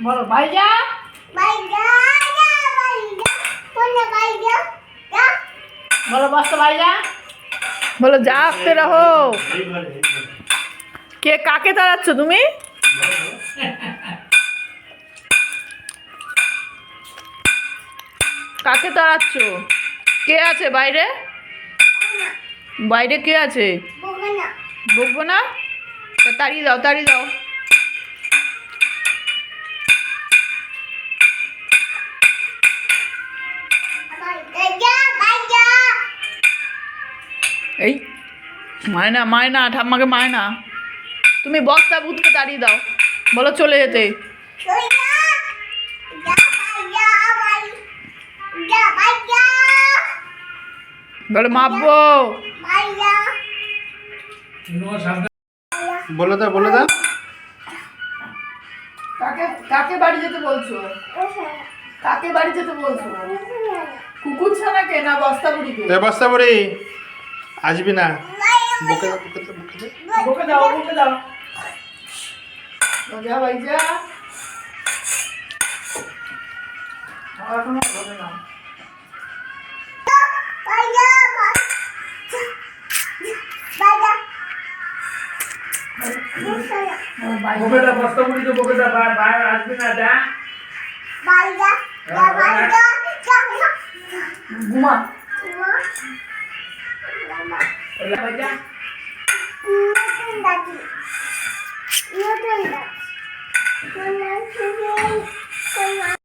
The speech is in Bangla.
বলো ভাইজা ভাইজা বলো বস্তা ভাইজা বলো জাগতে রহো। কে কাকে তাড়াচ্ছ তুমি? কাকে তাড়াচ্ছ? কে আছে বাইরে? বাইরে কে আছে? বকবো না? তা তাড়িয়ে দাও, তাড়িয়ে দাও। এই মায়না মায়না, ঠাম্মাকে মায়না। তুমি বস্তা ভূতকে তাড়িয়ে দাও, বলো চলে যেতে। বলো মাপবো। বলে দাও, বলে দাও। কাকে কাকে বাড়ি যেতে বলছো? কাকে বাড়ি যেতে বলছো? কুকুর ছানাকে না বস্তা বুড়িকে? এ বস্তা বুড়ি আসবি না। বকে দাও, বকে দাও, বকে দাও। বকে দাও, বকে দাও। যা ভাইজা। আমার এখনো হবে না। বকে দাও, বস্তা মুড়ি তো বকে দাও, বাইরে আসবি না, যা। ঘুমা। ভাইজা। Daddy.